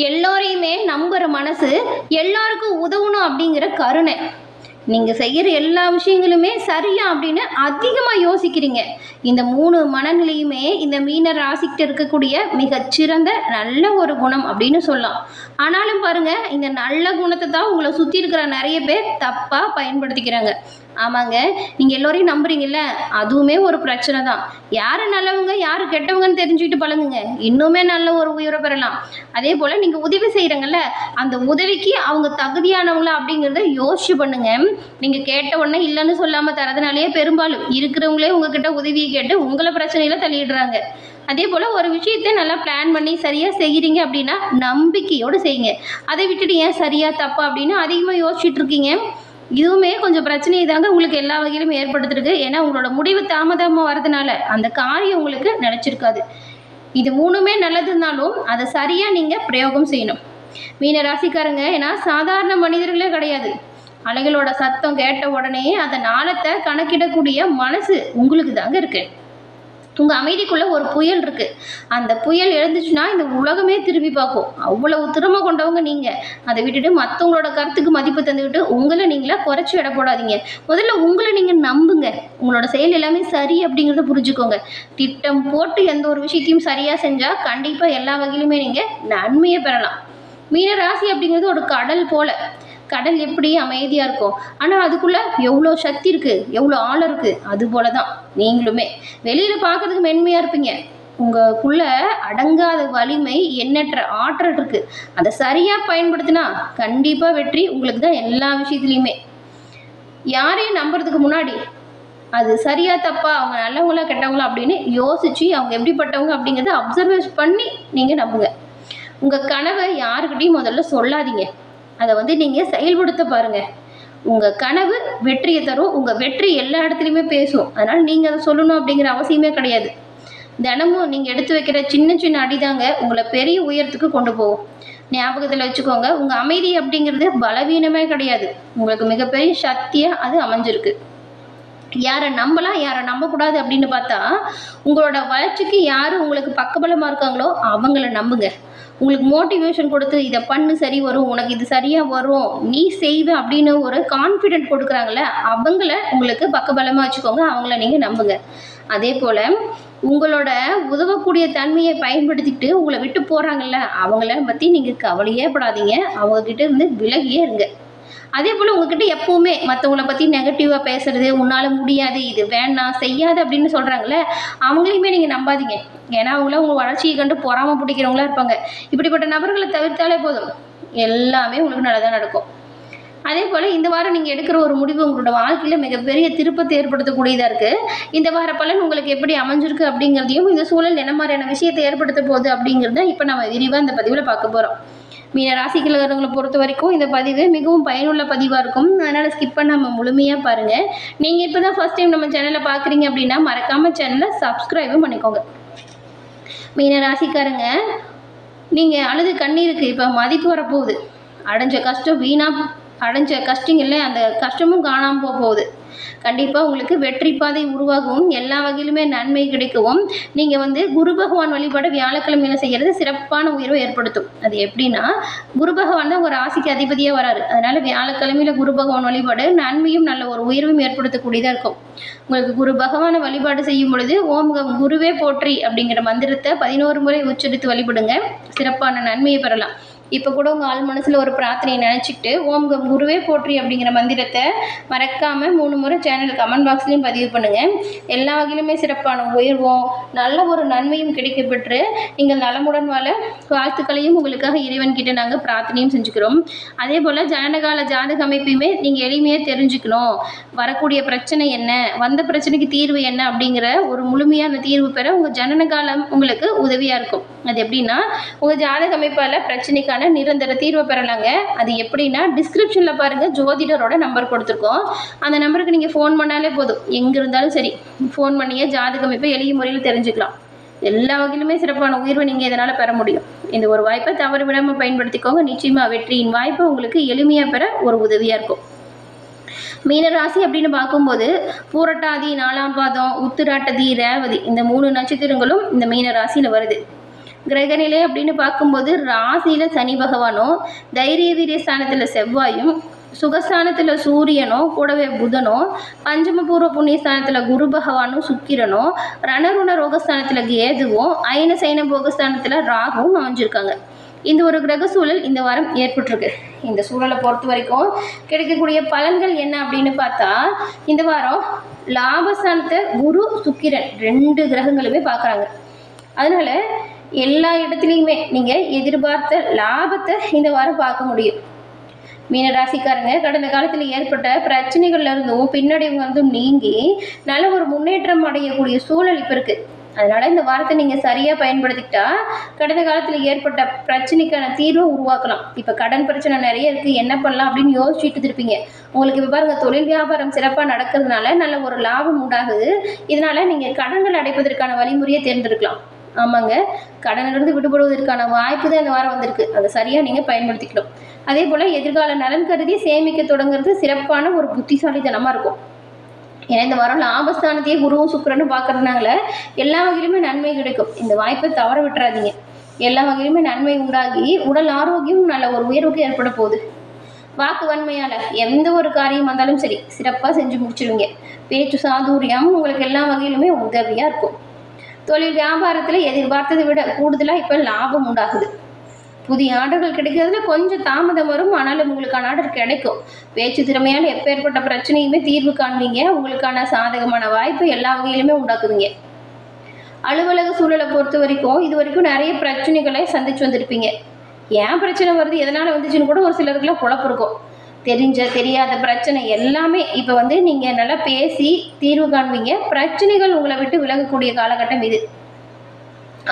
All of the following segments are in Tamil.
எல்லோரையுமே நம்புகிற மனசு, எல்லாருக்கும் உதவணும் அப்படிங்கிற கருணை. நீங்கள் செய்கிற எல்லா விஷயங்களுமே சரியா அப்படின்னு அதிகமாக யோசிக்கிறீங்க. இந்த 3 மனநிலையுமே இந்த மீன ராசிக்கிட்ட இருக்கக்கூடிய மிகச்சிறந்த நல்ல ஒரு குணம் அப்படின்னு சொல்லலாம். ஆனாலும் பாருங்க, இந்த நல்ல குணத்தை தான் உங்களை சுற்றி இருக்கிற நிறைய பேர் தப்பாக பயன்படுத்திக்கிறாங்க. ஆமாங்க, நீங்கள் எல்லோரையும் நம்புறீங்கல்ல, அதுவுமே ஒரு பிரச்சனை தான். யார் நல்லவங்க யார் கெட்டவங்கன்னு தெரிஞ்சுக்கிட்டு பழகுங்க, இன்னுமே நல்ல ஒரு உயர பெறலாம். அதே போல் நீங்கள் உதவி செய்கிறீங்கல்ல, அந்த உதவிக்கு அவங்க தகுதியானவங்களா அப்படிங்கிறத யோசிச்சு பண்ணுங்க. நீங்கள் கேட்ட உடனே இல்லைன்னு சொல்லாமல் தரதுனாலேயே பெரும்பாலும் இருக்கிறவங்களே உங்ககிட்ட உதவியை கேட்டு உங்களை பிரச்சனையில தள்ளிடுறாங்க. அதே போல் ஒரு விஷயத்தை நல்லா பிளான் பண்ணி சரியாக செய்கிறீங்க அப்படின்னா நம்பிக்கையோடு செய்யுங்க. அதை விட்டுட்டு ஏன் சரியா தப்பா அப்படின்னு அதிகமாக யோசிச்சுட்டு இருக்கீங்க, இதுவுமே கொஞ்சம் பிரச்சனையை தாங்க உங்களுக்கு எல்லா வகையிலும் ஏற்படுத்திருக்கு. ஏன்னா உங்களோட முடிவு தாமதமாக வரதுனால அந்த காரியம் உங்களுக்கு நினச்சிருக்காது. இது 3மே நல்லதுனாலும் அதை சரியாக நீங்கள் பிரயோகம் செய்யணும். மீன ராசிக்காரங்க ஏன்னா சாதாரண மனிதர்களே கிடையாது. அலைகளோட சத்தம் கேட்ட உடனே அந்த நாளத்தை கணக்கிடக்கூடிய மனசு உங்களுக்கு தாங்க இருக்கு. உங்கள் அமைதிக்குள்ளே ஒரு புயல் இருக்குது. அந்த புயல் எழுந்துச்சுன்னா இந்த உலகமே திரும்பி பார்க்கும். அவ்வளவு திறமை கொண்டவங்க நீங்கள். அதை விட்டுட்டு மற்றவங்களோட கருத்துக்கு மதிப்பு தந்துக்கிட்டு உங்களை நீங்களா குறைச்சி இட போடாதீங்க. முதல்ல உங்களை நீங்கள் நம்புங்க. உங்களோட செயல் எல்லாமே சரி அப்படிங்கிறத புரிஞ்சுக்கோங்க. திட்டம் போட்டு எந்த ஒரு விஷயத்தையும் சரியாக செஞ்சால் கண்டிப்பாக எல்லா வகையிலுமே நீங்கள் நன்மையை பெறலாம். மீன ராசி அப்படிங்கிறது ஒரு கடல் போல. கடல் எப்படி அமைதியாக இருக்கும், ஆனால் அதுக்குள்ளே எவ்வளோ சக்தி இருக்குது, எவ்வளோ ஆழம் இருக்குது. அது போல தான் நீங்களுமே வெளியில் பார்க்கறதுக்கு மென்மையாக இருப்பீங்க. உங்களுக்குள்ள அடங்காத வலிமை, எண்ணற்ற ஆற்றல் இருக்குது. அதை சரியாக பயன்படுத்தினா கண்டிப்பாக வெற்றி உங்களுக்கு தான் எல்லா விஷயத்துலையுமே. யாரையும் நம்புறதுக்கு முன்னாடி அது சரியா தப்பா, அவங்க நல்லவங்களா கெட்டவங்களா அப்படின்னு யோசித்து அவங்க எப்படிப்பட்டவங்க அப்படிங்கிறத அப்சர்வேஷன் பண்ணி நீங்கள் நம்புங்க. உங்கள் கனவை யாருக்கிட்டையும் முதல்ல சொல்லாதீங்க. அதை நீங்கள் செயல்படுத்த பாருங்கள். உங்கள் கனவு வெற்றியை தரும். உங்கள் வெற்றி எல்லா இடத்துலையுமே பேசும். அதனால் நீங்கள் அதை சொல்லணும் அப்படிங்கிற அவசியமே கிடையாது. தினமும் நீங்கள் எடுத்து வைக்கிற சின்ன சின்ன அடிதாங்க உங்களை பெரிய உயரத்துக்கு கொண்டு போகும். ஞாபகத்தில் வச்சுக்கோங்க, உங்கள் அமைதி அப்படிங்கிறது பலவீனமே கிடையாது. உங்களுக்கு மிகப்பெரிய சக்தியாக அது அமைஞ்சிருக்கு. யாரை நம்பலாம் யாரை நம்பக்கூடாது அப்படின்னு பார்த்தா, உங்களோட வளர்ச்சிக்கு யார் உங்களுக்கு பக்கபலமாக இருக்காங்களோ அவங்கள நம்புங்க. உங்களுக்கு மோட்டிவேஷன் கொடுத்து இதை பண்ணு சரி வரும், உனக்கு இது சரியாக வரும், நீ செய்வ அப்படின்னு ஒரு கான்ஃபிடென்ட் கொடுக்குறாங்களே அவங்கள உங்களுக்கு பக்கபலமாக வச்சுக்கோங்க. அவங்கள நீங்கள் நம்புங்க. அதே போல் உங்களோட உதவக்கூடிய தன்மையை பயன்படுத்திக்கிட்டு உங்களை விட்டு போகிறாங்கல்ல, அவங்கள பற்றி நீங்கள் கவலையே படாதீங்க. அவங்கக்கிட்ட இருந்து விலகியே இருங்க. அதே போல் உங்ககிட்ட எப்போவுமே மற்றவங்கள பற்றி நெகட்டிவாக பேசுறது, உன்னால் முடியாது, இது வேணாம், செய்யாது அப்படின்னு சொல்கிறாங்களே அவங்களையுமே நீங்கள் நம்பாதீங்க. ஏன்னா அவங்கள உங்கள் வளர்ச்சியை கண்டு பொறாமல் பிடிக்கிறவங்களா இருப்பாங்க. இப்படிப்பட்ட நபர்களை தவிர்த்தாலே போதும், எல்லாமே உங்களுக்கு நல்லதாக நடக்கும். அதே போல் இந்த வாரம் நீங்கள் எடுக்கிற ஒரு முடிவு உங்களோட வாழ்க்கையில் மிகப்பெரிய திருப்பத்தை ஏற்படுத்தக்கூடியதாக இருக்குது. இந்த வார பலன் உங்களுக்கு எப்படி அமைஞ்சிருக்கு அப்படிங்கிறதையும், இந்த சூழல் என்ன மாதிரியான விஷயத்தை ஏற்படுத்த போகுது அப்படிங்கிறத இப்போ நம்ம விரிவாக இந்த பதிவில் பார்க்க போகிறோம். மீன ராசிக்காரங்களை பொறுத்த வரைக்கும் இந்த பதிவு மிகவும் பயனுள்ள பதிவாக இருக்கும். அதனால் ஸ்கிப் பண்ணாமல் முழுமையாக பாருங்கள். நீங்கள் இப்போ தான் ஃபஸ்ட் டைம் நம்ம சேனலை பார்க்குறீங்க அப்படின்னா மறக்காமல் சேனலை சப்ஸ்கிரைபும் பண்ணிக்கோங்க. மீன ராசிக்காரங்க, நீங்கள் அழுது கண்ணீருக்கு இப்போ மதிப்பு வரப்போகுது. அடைஞ்ச கஷ்டம் இல்லை, அந்த கஷ்டமும் காணாமல் போகுது. கண்டிப்பாக உங்களுக்கு வெற்றி பாதை உருவாகவும் எல்லா வகையிலுமே நன்மை கிடைக்கவும் நீங்கள் குரு பகவான் வழிபாடு வியாழக்கிழமையில் செய்கிறது சிறப்பான உயர்வை ஏற்படுத்தும். அது எப்படின்னா, குரு பகவான் தான் ஒரு ராசிக்கு அதிபதியாக வராரு. அதனால் வியாழக்கிழமையில் குரு பகவான் வழிபாடு நன்மையும் நல்ல ஒரு உயர்வும் ஏற்படுத்தக்கூடியதாக இருக்கும். உங்களுக்கு குரு பகவானை வழிபாடு செய்யும் பொழுது ஓம் கம் குருவே போற்றி அப்படிங்கிற மந்திரத்தை 11 முறை உச்சரித்து வழிபடுங்க. சிறப்பான நன்மையை பெறலாம். இப்போ கூட உங்கள் ஆள் மனசில் ஒரு பிரார்த்தனையை நினச்சிக்கிட்டு ஓம் கம் குருவே போற்றி அப்படிங்கிற மந்திரத்தை மறக்காமல் 3 முறை சேனல் கமெண்ட் பாக்ஸ்லையும் பதிவு பண்ணுங்கள். எல்லா வகையிலுமே சிறப்பான உயர்வும் நல்ல ஒரு நன்மையும் கிடைக்கப்பெற்று நீங்கள் நலமுடன் வாழ வாழ்த்துக்களையும் உங்களுக்காக இறைவன்கிட்ட நாங்கள் பிரார்த்தனையும் செஞ்சுக்கிறோம். அதே போல் ஜனனகால ஜாதக அமைப்பையுமே நீங்கள் எளிமையாக தெரிஞ்சுக்கணும். வரக்கூடிய பிரச்சனை என்ன, வந்த பிரச்சனைக்கு தீர்வு என்ன அப்படிங்கிற ஒரு முழுமையான தீர்வு பெற உங்கள் ஜனனகாலம் உங்களுக்கு உதவியாக இருக்கும். அது எப்படின்னா, உங்கள் ஜாதக அமைப்பால் பிரச்சனைக்கான நிரந்தர தீர்வை பெறலாங்க. அது எப்படின்னா, டிஸ்கிரிப்ஷனில் பாருங்கள், ஜோதிடரோட நம்பர் கொடுத்துருக்கோம். அந்த நம்பருக்கு நீங்கள் ஃபோன் பண்ணாலே போதும். எங்கே இருந்தாலும் சரி ஃபோன் பண்ணியே ஜாதக அமைப்பை எளிய முறையில் தெரிஞ்சுக்கலாம். எல்லா வகையிலுமே சிறப்பான உயர்வை நீங்கள் இதனால் பெற முடியும். இந்த ஒரு வாய்ப்பை தவறு விடாமல் பயன்படுத்திக்கோங்க. நிச்சயமாக வெற்றியின் வாய்ப்பை உங்களுக்கு எளிமையாக பெற ஒரு உதவியாக இருக்கும். மீனராசி அப்படின்னு பார்க்கும்போது பூரட்டாதி, 4ஆம் பாதம், உத்திராட்டதி, ரேவதி இந்த 3 நட்சத்திரங்களும் இந்த மீனராசியில் வருது. கிரகநிலை அப்படின்னு பார்க்கும்போது ராசியில் சனி பகவானும், தைரிய வீரிய ஸ்தானத்தில் செவ்வாயும், சுகஸ்தானத்தில் சூரியனும் கூடவே புதனும், பஞ்சம பூர்வ புண்ணியஸ்தானத்தில் குரு பகவானும் சுக்கிரனும், ரணருண ரோகஸ்தானத்தில் கேதுவும், அயன சைன போகஸ்தானத்தில் ராகுவும் அமைஞ்சிருக்காங்க. இந்த ஒரு கிரக சூழல் இந்த வாரம் ஏற்பட்டிருக்கு. இந்த சூழலை பொறுத்த வரைக்கும் கிடைக்கக்கூடிய பலன்கள் என்ன அப்படின்னு பார்த்தா, இந்த வாரம் லாபஸ்தானத்தை குரு சுக்கிரன் 2 கிரகங்களுமே பார்க்குறாங்க. அதனால எல்லா இடத்துலையுமே நீங்கள் எதிர்பார்த்த லாபத்தை இந்த வாரம் பார்க்க முடியும். மீனராசிக்காரங்க கடந்த காலத்தில் ஏற்பட்ட பிரச்சனைகள்ல இருந்தும் பின்னடைவு வந்தும் நீங்கி நல்ல ஒரு முன்னேற்றம் அடையக்கூடிய சூழல் இப்போ இருக்குது. அதனால் இந்த வாரத்தை நீங்கள் சரியாக பயன்படுத்திக்கிட்டா கடந்த காலத்தில் ஏற்பட்ட பிரச்சனைக்கான தீர்வை உருவாக்கலாம். இப்போ கடன் பிரச்சனை நிறைய இருக்குது, என்ன பண்ணலாம் அப்படின்னு யோசிச்சுட்டு இருப்பீங்க. உங்களுக்கு இப்போ பாருங்கள், தொழில் வியாபாரம் சிறப்பாக நடக்கிறதுனால நல்ல ஒரு லாபம் உண்டாகுது. இதனால் நீங்கள் கடன்கள் அடைப்பதற்கான வழிமுறையை தேர்ந்தெடுக்கலாம். ஆமாங்க, கடனிலிருந்து விடுபடுவதற்கான வாய்ப்பு தான் இந்த வாரம் வந்திருக்கு. அதை சரியாக நீங்கள் பயன்படுத்திக்கணும். அதே போல் எதிர்கால நலன் கருதி சேமிக்க தொடங்குறது சிறப்பான ஒரு புத்திசாலித்தனமாக இருக்கும். ஏன்னா இந்த வாரம் லாபஸ்தானத்தையே குருவும் சுக்கிரனும் பார்க்கறதுனால எல்லா வகையிலுமே நன்மை கிடைக்கும். இந்த வாய்ப்பை தவற விட்டுறாதீங்க. எல்லா வகையிலுமே நன்மை உண்டாகி உடல் ஆரோக்கியம் நல்ல ஒரு உயர்வுக்கு ஏற்பட போகுது. வாக்கு வன்மையால் எந்த ஒரு காரியம் வந்தாலும் சரி சிறப்பாக செஞ்சு முடிச்சிடுவீங்க. பேச்சு சாதுரியம் உங்களுக்கு எல்லா வகையிலுமே உதவியாக இருக்கும். தொழில் வியாபாரத்தில் எதிர்பார்த்ததை விட கூடுதலாக இப்போ லாபம் உண்டாகுது. புதிய ஆர்டர்கள் கிடைக்கிறதுல கொஞ்சம் தாமதம் வரும், ஆனாலும் உங்களுக்கான ஆர்டர் கிடைக்கும். பேச்சு திறமையால் எப்பேற்பட்ட பிரச்சனையுமே தீர்வு காண்பீங்க. உங்களுக்கான சாதகமான வாய்ப்பு எல்லா வகையிலுமே உண்டாக்குவீங்க. அலுவலக சூழலை பொறுத்த வரைக்கும் இது வரைக்கும் நிறைய பிரச்சனைகளை சந்திச்சு வந்திருப்பீங்க. ஏன் பிரச்சனை வருது, எதனால் வந்துச்சுன்னு கூட ஒரு சிலருக்குலாம் குழப்பம் இருக்கும். தெரியாத பிரச்சனை எல்லாமே இப்போ நீங்கள் நல்லா பேசி தீர்வு காண்பீங்க. பிரச்சனைகள் உங்களை விட்டு விலகக்கூடிய காலகட்டம் இது.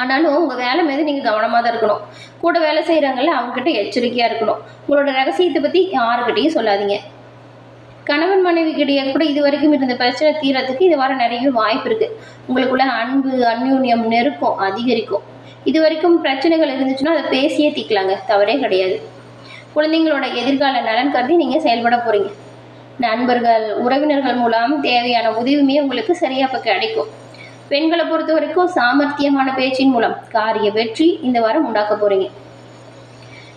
ஆனாலும் உங்கள் வேலை மீது நீங்கள் கவனமாக தான் இருக்கணும். கூட வேலை செய்கிறாங்கல்ல, அவங்ககிட்ட எச்சரிக்கையாக இருக்கணும். உங்களோட ரகசியத்தை பற்றி யாருக்கிட்டையும் சொல்லாதீங்க. கணவன் மனைவிக்கிடையே கூட இது வரைக்கும் இருந்த பிரச்சனை தீரத்துக்கு இது வர நிறைய வாய்ப்பு இருக்குது. உங்களுக்குள்ள அன்பு, அந்யூன்யம், நெருக்கம் அதிகரிக்கும். இது வரைக்கும் பிரச்சனைகள் இருந்துச்சுன்னா அதை பேசியே தீர்க்கலாங்க, தவறே கிடையாது. குழந்தைங்களோட எதிர்கால நலன் கருதி நீங்கள் செயல்பட போகிறீங்க. நண்பர்கள், உறவினர்கள் மூலம் தேவையான உதவியுமே உங்களுக்கு சரியாக இப்போ கிடைக்கும். பெண்களை பொறுத்த வரைக்கும் சாமர்த்தியமான பேச்சின் மூலம் காரிய வெற்றி இந்த வாரம் உண்டாக்க போகிறீங்க.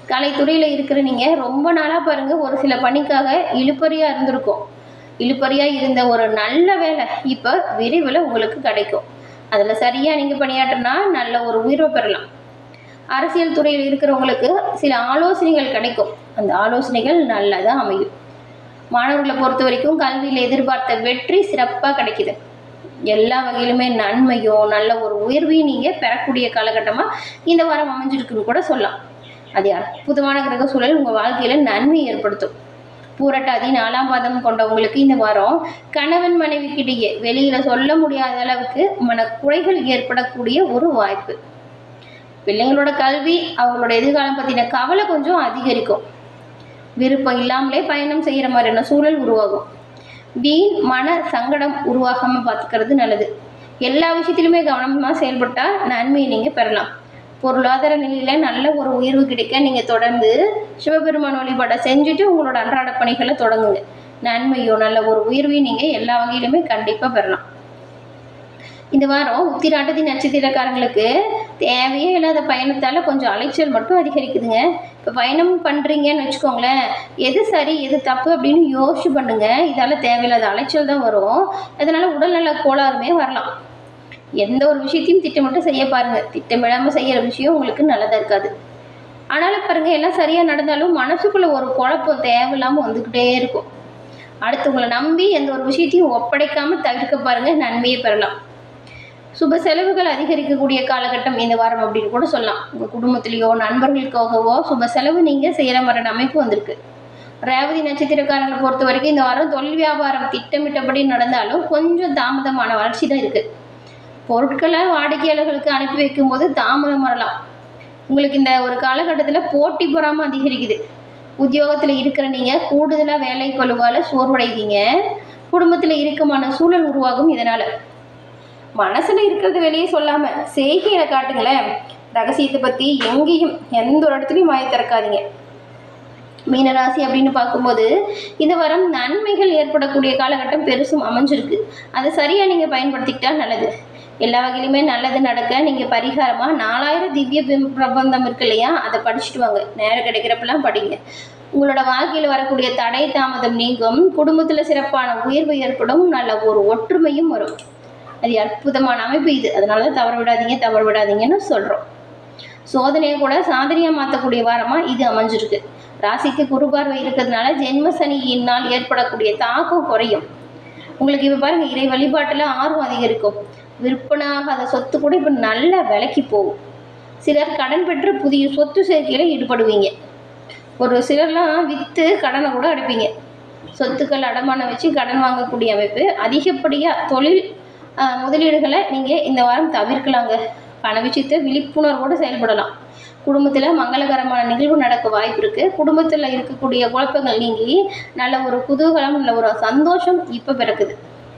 கலைத்துறையில் இருக்கிற நீங்கள் ரொம்ப நாளாக பாருங்கள், ஒரு சில பணிக்காக இழுபறியாக இருந்திருக்கும். இழுபறியாக இருந்த ஒரு நல்ல வேலை இப்போ விரைவில் உங்களுக்கு கிடைக்கும். அதில் சரியாக நீங்கள் பணியாற்றினா நல்ல ஒரு உயர்வை பெறலாம். அரசியல் துறையில் இருக்கிறவங்களுக்கு சில ஆலோசனைகள் கிடைக்கும். அந்த ஆலோசனைகள் நல்லதாக அமையும். மாணவர்களை பொறுத்த வரைக்கும் கல்வியில் எதிர்பார்த்த வெற்றி சிறப்பாக கிடைக்குது. எல்லா வகையிலுமே நன்மையும் நல்ல ஒரு உயர்வையும் நீங்கள் பெறக்கூடிய காலகட்டமாக இந்த வாரம் அமைஞ்சிருக்குன்னு கூட சொல்லலாம். அது அற்புதமான கிரக சூழல் உங்கள் வாழ்க்கையில் நன்மை ஏற்படுத்தும். பூரட்டாதி 4ஆம் பாதம் கொண்டவங்களுக்கு இந்த வாரம் கணவன் மனைவிக்கிடையே வெளியில் சொல்ல முடியாத அளவுக்கு மனக்குறைகள் ஏற்படக்கூடிய ஒரு வாய்ப்பு. பிள்ளைங்களோட கல்வி, அவங்களோட எதிர்காலம் பற்றின கவலை கொஞ்சம் அதிகரிக்கும். விருப்பம் இல்லாமலே பயணம் செய்கிற மாதிரியான சூழல் உருவாகும். வீண் மன சங்கடம் உருவாகாமல் பார்த்துக்கிறது நல்லது. எல்லா விஷயத்திலுமே கவனமாக செயல்பட்டால் நன்மையை நீங்கள் பெறலாம். பொருளாதார நிலையில் நல்ல ஒரு உயர்வு கிடைக்க நீங்கள் தொடர்ந்து சிவபெருமான் வழிபாடை செஞ்சுட்டு உங்களோட அன்றாட பணிகளை தொடங்குங்க. நன்மையோ நல்ல ஒரு உயர்வையும் நீங்கள் எல்லா வகையிலுமே கண்டிப்பாக பெறலாம். இந்த வாரம் உத்திராட்டதி நட்சத்திரக்காரங்களுக்கு தேவையே இல்லாத பயணத்தால் கொஞ்சம் அலைச்சல் மட்டும் அதிகரிக்குதுங்க. இப்போ பயணம் பண்ணுறீங்கன்னு வச்சுக்கோங்களேன், எது சரி எது தப்பு அப்படின்னு யோசிச்சு பண்ணுங்க. இதால் தேவையில்லாத அலைச்சல் தான் வரும். அதனால் உடல்நல கோளாறுமே வரலாம். எந்த ஒரு விஷயத்தையும் திட்டமிட்டு செய்ய பாருங்கள். திட்டமிடாமல் செய்கிற விஷயம் உங்களுக்கு நல்லதாக இருக்காது. ஆனாலும் பாருங்கள், எல்லாம் சரியாக நடந்தாலும் மனசுக்குள்ளே ஒரு குழப்பம் தேவையில்லாமல் வந்துக்கிட்டே இருக்கும். அடுத்தவங்களை நம்பி எந்த ஒரு விஷயத்தையும் ஒப்படைக்காமல் தவிர்க்க பாருங்கள், நன்மையை பெறலாம். சுப செலவுகள் அதிகரிக்கக்கூடிய காலகட்டம் இந்த வாரம் அப்படின்னு கூட சொல்லலாம். உங்கள் குடும்பத்திலேயோ நண்பர்களுக்காகவோ சுப செலவு நீங்கள் செய்கிற மாதிரி அமைப்பு வந்திருக்கு. ரேவதி நட்சத்திரக்காரங்களை பொறுத்த வரைக்கும் இந்த வாரம் தொழில் வியாபாரம் திட்டமிட்டபடி நடந்தாலும் கொஞ்சம் தாமதமான வளர்ச்சி தான் இருக்குது. பொருட்களை வாடிக்கையாளர்களுக்கு அனுப்பி வைக்கும்போது தாமதம் வரலாம். உங்களுக்கு இந்த ஒரு காலகட்டத்தில் போட்டி பொறாமல் அதிகரிக்குது. உத்தியோகத்தில் இருக்கிற நீங்கள் கூடுதலாக வேலை பளுவால் சோர்வடைவீங்க. குடும்பத்தில் இறுக்கமான சூழல் உருவாகும். இதனால் மனசில் இருக்கிறது வெளியே சொல்லாமல் செய்கையை காட்டுங்களேன். ரகசியத்தை பற்றி எங்கேயும் எந்த ஒரு இடத்துலையும் வாயை திறக்காதீங்க. மீனராசி அப்படின்னு பார்க்கும்போது இந்த வாரம் நன்மைகள் ஏற்படக்கூடிய காலகட்டம் பெருசும் அமைஞ்சிருக்கு. அதை சரியாக நீங்கள் பயன்படுத்திக்கிட்டால் நல்லது. எல்லா வகையிலுமே நல்லது நடக்க நீங்கள் பரிகாரமாக 4000 திவ்ய பிரபந்தம் இருக்கு இல்லையா, அதை படிச்சுட்டு வாங்க. நேரம் கிடைக்கிறப்பெல்லாம் படிங்க. உங்களோட வாழ்க்கையில் வரக்கூடிய தடை தாமதம் நீங்கும், குடும்பத்தில் சிறப்பான உயர்வு ஏற்படும், நல்ல ஒரு ஒற்றுமையும் வரும். அது அற்புதமான அமைப்பு இது. அதனால தான் தவற விடாதீங்கன்னு சொல்கிறோம். சோதனையை கூட சாதனையாக மாற்றக்கூடிய வாரமாக இது அமைஞ்சிருக்கு. ராசிக்கு குரு பார்வை இருக்கிறதுனால ஜென்ம சனியினால் ஏற்படக்கூடிய தாக்கம் குறையும். உங்களுக்கு இப்போ பாருங்கள், இறை வழிபாட்டில் ஆர்வம் அதிகரிக்கும். விற்பனாகாத சொத்து கூட இப்போ நல்ல விலைக்கு போகும். சிலர் கடன் பெற்று புதிய சொத்து சேர்க்கையில் ஈடுபடுவீங்க. ஒரு சிலர்லாம் விற்று கடனை கூட அடைப்பீங்க. சொத்துக்கள் அடமானம் வச்சு கடன் வாங்கக்கூடிய அமைப்பு. அதிகப்படியாக தொழில் முதலீடுகளை நீங்கள் இந்த வாரம் தவிர்க்கலாங்க. பண விஷயத்தை விழிப்புணர்வோடு செயல்படலாம். குடும்பத்தில் மங்களகரமான நிகழ்வு நடக்க வாய்ப்பு இருக்குது. குடும்பத்தில் இருக்கக்கூடிய குழப்பங்கள் நீங்கி நல்ல ஒரு குதூகலம், நல்ல ஒரு சந்தோஷம் இப்போ பிறக்குது.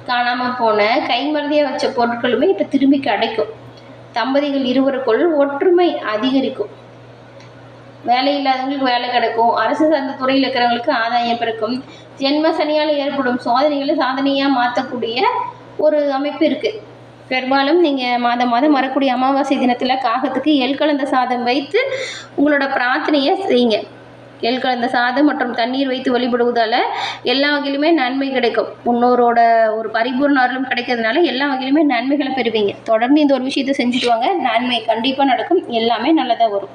காணாமல் போன கைமறதியாக வச்ச பொருட்களுமே இப்போ திரும்பி கிடைக்கும். தம்பதிகள் இருவருக்குள் ஒற்றுமை அதிகரிக்கும். வேலை இல்லாதவங்களுக்கு வேலை கிடைக்கும். அரசு சார்ந்த துறையில் இருக்கிறவங்களுக்கு ஆதாயம் பிறக்கும். ஜென்ம சனியால் ஏற்படும் சோதனைகளை சாதனையாக மாற்றக்கூடிய ஒரு அமைப்பு இருக்குது. பெரும்பாலும் நீங்கள் மாதம் வரக்கூடிய அமாவாசை தினத்தில் காகத்துக்கு எள் கலந்த சாதம் வைத்து உங்களோட பிரார்த்தனையை செய்யுங்க. எள் கலந்த சாதம் மற்றும் தண்ணீர் வைத்து வழிபடுவதால் எல்லா வகையிலுமே நன்மை கிடைக்கும். முன்னோரோட ஒரு பரிபூர்ண அருளும் கிடைக்கிறதுனால எல்லா வகையிலுமே நன்மைகளை பெறுவீங்க. தொடர்ந்து இந்த ஒரு விஷயத்தை செஞ்சுட்டு வாங்க. நன்மை கண்டிப்பாக நடக்கும். எல்லாமே நல்லதாக வரும்.